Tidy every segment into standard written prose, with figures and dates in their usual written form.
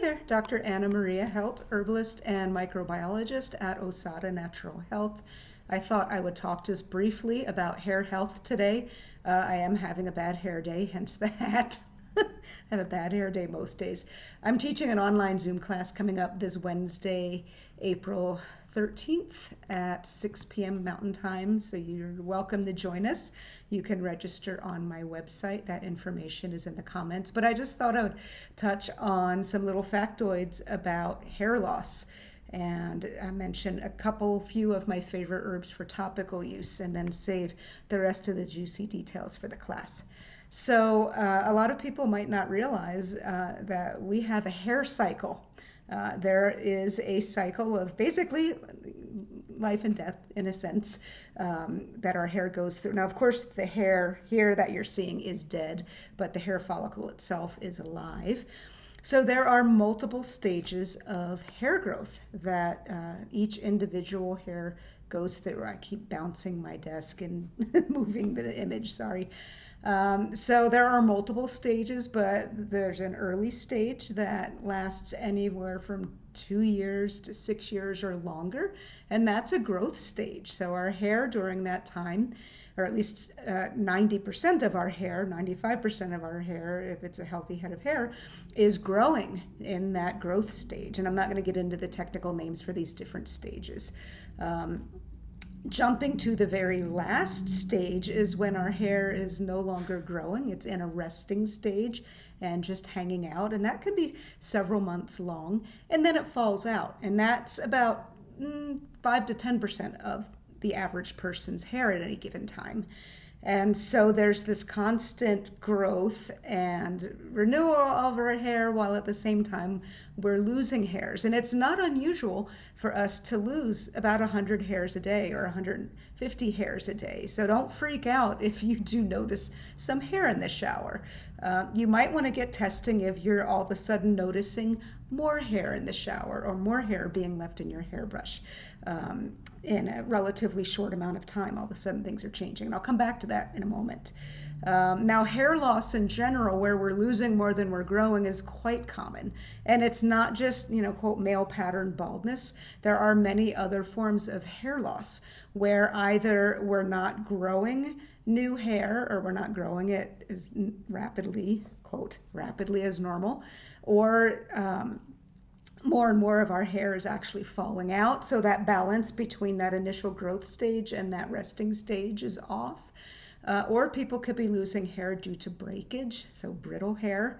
there, Dr. Anna Maria Helt, herbalist and microbiologist at Osada Natural Health. I thought I would talk just briefly about hair health today. I am having a bad hair day, hence the hat. I have a bad hair day most days. I'm teaching an online Zoom class coming up this Wednesday, April 13th at 6 p.m. Mountain Time, so you're welcome to join us. You can register on my website. That information is in the comments. But I just thought I would touch on some little factoids about hair loss and I mention a few of my favorite herbs for topical use and then save the rest of the juicy details for the class. So a lot of people might not realize that we have a hair cycle. There is a cycle of basically life and death, in a sense, that our hair goes through. Now, of course, the hair here that you're seeing is dead, but the hair follicle itself is alive. So there are multiple stages of hair growth that each individual hair goes through. I keep bouncing my desk and moving the image, sorry. So there are multiple stages, but there's an early stage that lasts anywhere from 2 years to 6 years or longer, and that's a growth stage. So our hair during that time, or at least 90% of our hair, 95% of our hair, if it's a healthy head of hair, is growing in that growth stage. And I'm not going to get into the technical names for these different stages. Jumping to the very last stage is when our hair is no longer growing. It's in a resting stage and just hanging out. And that could be several months long. And then it falls out. And that's about 5 to 10% of the average person's hair at any given time. And so there's this constant growth and renewal of our hair while at the same time we're losing hairs. And it's not unusual for us to lose about 100 hairs a day or 150 hairs a day. So don't freak out if you do notice some hair in the shower. You might want to get testing if you're all of a sudden noticing more hair in the shower or more hair being left in your hairbrush in a relatively short amount of time. All of a sudden things are changing, and I'll come back to that in a moment. Now, hair loss in general, where we're losing more than we're growing, is quite common. And it's not just, quote, male pattern baldness. There are many other forms of hair loss where either we're not growing new hair or we're not growing it as rapidly, quote, rapidly as normal, or more and more of our hair is actually falling out. So that balance between that initial growth stage and that resting stage is off. Or people could be losing hair due to breakage, so brittle hair.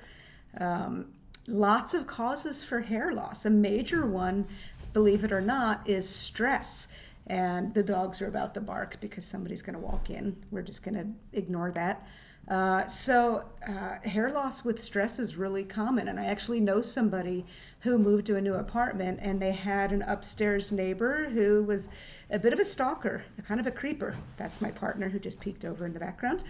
Lots of causes for hair loss. A major one, believe it or not, is stress. And the dogs are about to bark because somebody's going to walk in. We're just going to ignore that. So hair loss with stress is really common. And I actually know somebody who moved to a new apartment and they had an upstairs neighbor who was a bit of a stalker, kind of a creeper. That's my partner who just peeked over in the background.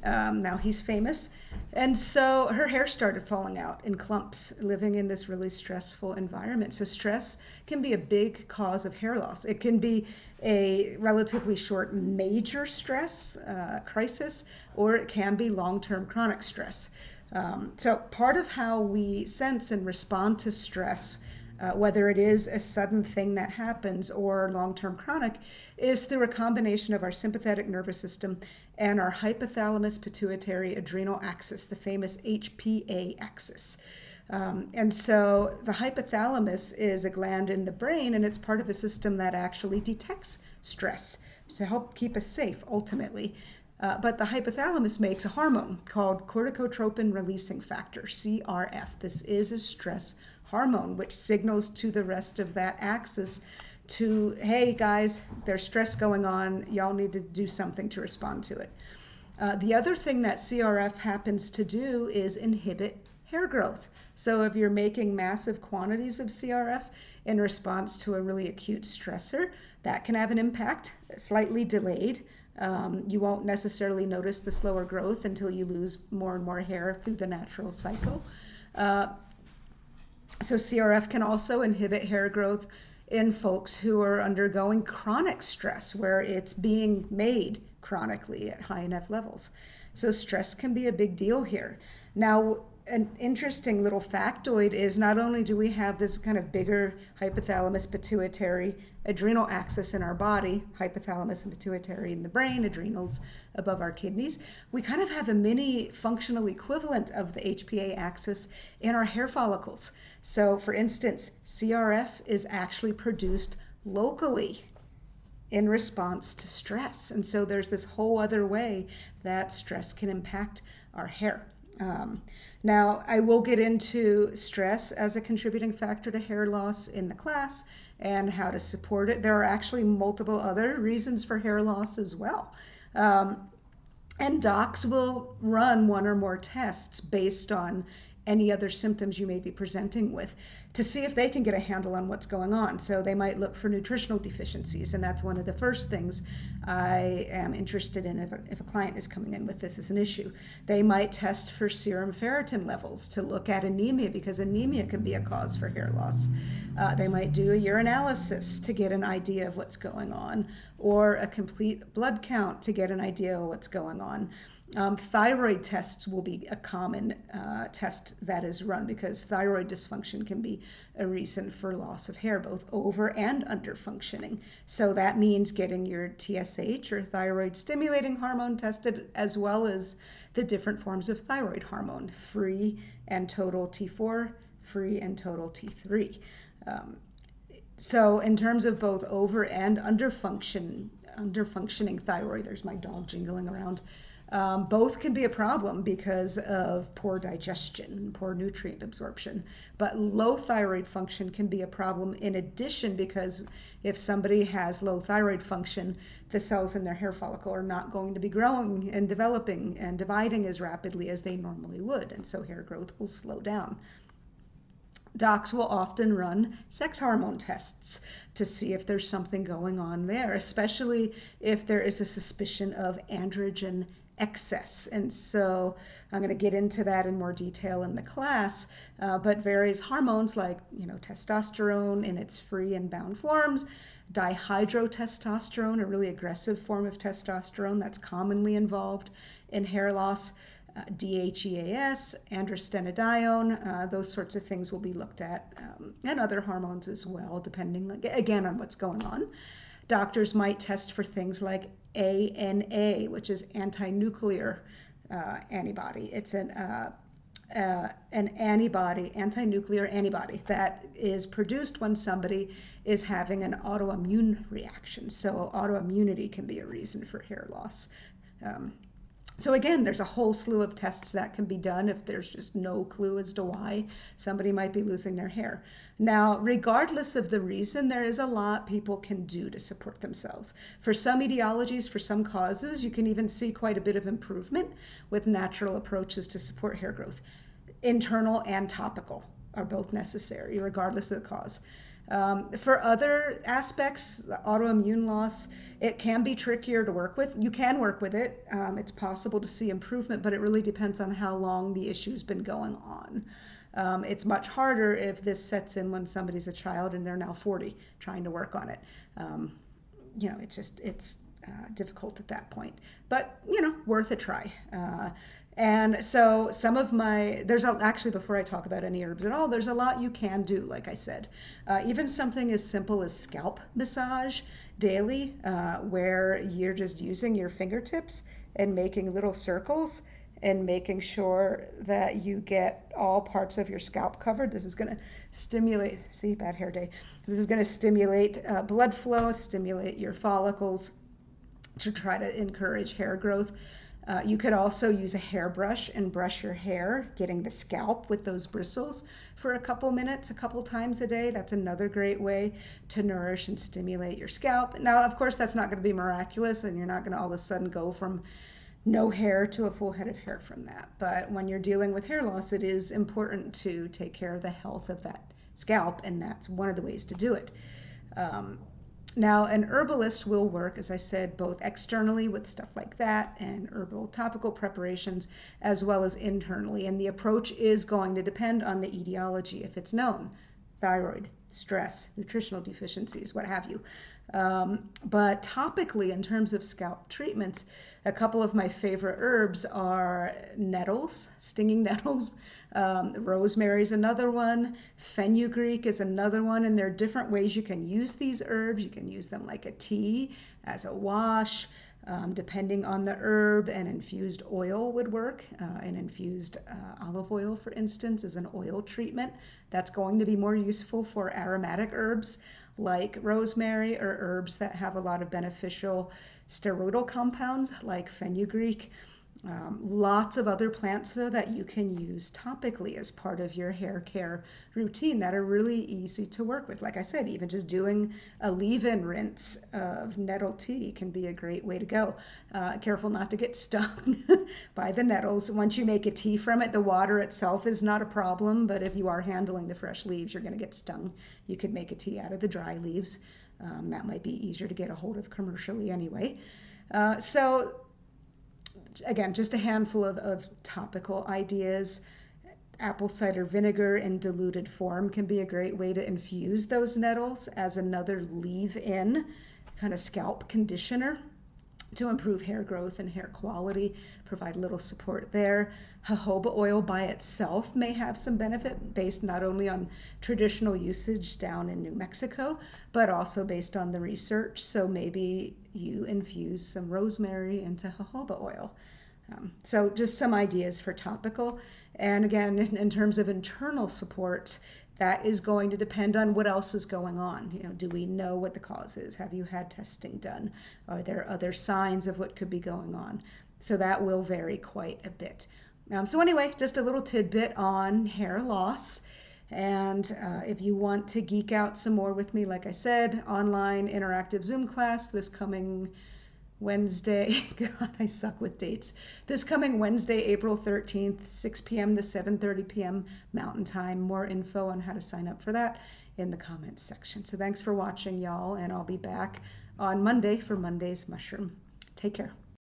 Now he's famous. And so her hair started falling out in clumps, living in this really stressful environment. So stress can be a big cause of hair loss. It can be a relatively short major stress crisis, or it can be long-term chronic stress. So part of how we sense and respond to stress, whether it is a sudden thing that happens or long-term chronic, is through a combination of our sympathetic nervous system and our hypothalamus pituitary adrenal axis, the famous HPA axis. And so the hypothalamus is a gland in the brain, and it's part of a system that actually detects stress to help keep us safe ultimately. But the hypothalamus makes a hormone called corticotropin releasing factor, CRF. This is a stress hormone, which signals to the rest of that axis to, hey guys, there's stress going on. Y'all need to do something to respond to it. The other thing that CRF happens to do is inhibit hair growth. So if you're making massive quantities of CRF in response to a really acute stressor, that can have an impact, slightly delayed. You won't necessarily notice the slower growth until you lose more and more hair through the natural cycle. So CRF can also inhibit hair growth in folks who are undergoing chronic stress, where it's being made chronically at high enough levels. So stress can be a big deal here. Now, an interesting little factoid is not only do we have this kind of bigger hypothalamus pituitary adrenal axis in our body, hypothalamus and pituitary in the brain, adrenals above our kidneys, we kind of have a mini functional equivalent of the HPA axis in our hair follicles. So for instance, CRF is actually produced locally in response to stress. And so there's this whole other way that stress can impact our hair. Now, I will get into stress as a contributing factor to hair loss in the class and how to support it. There are actually multiple other reasons for hair loss as well. And docs will run one or more tests based on any other symptoms you may be presenting with to see if they can get a handle on what's going on. So they might look for nutritional deficiencies, and that's one of the first things I am interested in if a client is coming in with this as an issue. They might test for serum ferritin levels to look at anemia, because anemia can be a cause for hair loss. They might do a urinalysis to get an idea of what's going on, or a complete blood count to get an idea of what's going on. Thyroid tests will be a common test that is run, because thyroid dysfunction can be a reason for loss of hair, both over and under functioning. So that means getting your TSH, or thyroid stimulating hormone, tested, as well as the different forms of thyroid hormone, free and total T4, free and total T3. So in terms of both over and under functioning thyroid, there's my dog jingling around, both can be a problem because of poor digestion, poor nutrient absorption. But low thyroid function can be a problem in addition, because if somebody has low thyroid function, the cells in their hair follicle are not going to be growing and developing and dividing as rapidly as they normally would, and so hair growth will slow down. Docs will often run sex hormone tests to see if there's something going on there, especially if there is a suspicion of androgen excess. And so I'm going to get into that in more detail in the class, but various hormones like, testosterone in its free and bound forms, dihydrotestosterone, a really aggressive form of testosterone that's commonly involved in hair loss, DHEAS, androstenedione, those sorts of things will be looked at, and other hormones as well, depending, again, on what's going on. Doctors might test for things like ANA, which is anti-nuclear antibody. It's an antibody, anti-nuclear antibody, that is produced when somebody is having an autoimmune reaction. So autoimmunity can be a reason for hair loss. So again, there's a whole slew of tests that can be done if there's just no clue as to why somebody might be losing their hair. Now, regardless of the reason, there is a lot people can do to support themselves. For some etiologies, for some causes, you can even see quite a bit of improvement with natural approaches to support hair growth. Internal and topical are both necessary, regardless of the cause. For other aspects, autoimmune loss, it can be trickier to work with. You can work with it. It's possible to see improvement, but it really depends on how long the issue's been going on. It's much harder if this sets in when somebody's a child and they're now 40 trying to work on it. It's difficult at that point, but worth a try. And so actually, before I talk about any herbs at all, there's a lot you can do, like I said. Even something as simple as scalp massage daily, where you're just using your fingertips and making little circles and making sure that you get all parts of your scalp covered. This is going to stimulate, bad hair day. This is going to stimulate blood flow, stimulate your follicles to try to encourage hair growth. You could also use a hairbrush and brush your hair, getting the scalp with those bristles for a couple minutes, a couple times a day. That's another great way to nourish and stimulate your scalp. Now, of course, that's not going to be miraculous, and you're not going to all of a sudden go from no hair to a full head of hair from that. But when you're dealing with hair loss, it is important to take care of the health of that scalp, and that's one of the ways to do it. Now, an herbalist will work, as I said, both externally with stuff like that and herbal topical preparations, as well as internally. And the approach is going to depend on the etiology if it's known. thyroid, stress, nutritional deficiencies, what have you. But topically, in terms of scalp treatments, a couple of my favorite herbs are nettles, stinging nettles. Rosemary is another one. Fenugreek is another one. And there are different ways you can use these herbs. You can use them like a tea, as a wash. Depending on the herb, an infused oil would work. An infused olive oil, for instance, is an oil treatment. That's going to be more useful for aromatic herbs like rosemary, or herbs that have a lot of beneficial steroidal compounds like fenugreek. Lots of other plants, though, that you can use topically as part of your hair care routine that are really easy to work with. Like I said, even just doing a leave-in rinse of nettle tea can be a great way to go. Careful not to get stung by the nettles. Once you make a tea from it, the water itself is not a problem, but if you are handling the fresh leaves, you're going to get stung. You could make a tea out of the dry leaves. That might be easier to get a hold of commercially anyway. So again, just a handful of topical ideas. Apple cider vinegar in diluted form can be a great way to infuse those nettles as another leave-in kind of scalp conditioner to improve hair growth and hair quality, provide a little support there. Jojoba oil by itself may have some benefit based not only on traditional usage down in New Mexico, but also based on the research. So maybe you infuse some rosemary into jojoba oil. So just some ideas for topical. And again, in terms of internal support, that is going to depend on what else is going on. Do we know what the cause is? Have you had testing done? Are there other signs of what could be going on? So that will vary quite a bit. So anyway, just a little tidbit on hair loss. And if you want to geek out some more with me, like I said, online interactive Zoom class this coming Wednesday. God, I suck with dates. This coming Wednesday, April 13th, 6 p.m. to 7:30 p.m. Mountain Time. More info on how to sign up for that in the comments section. So thanks for watching, y'all, and I'll be back on Monday for Monday's mushroom. Take care.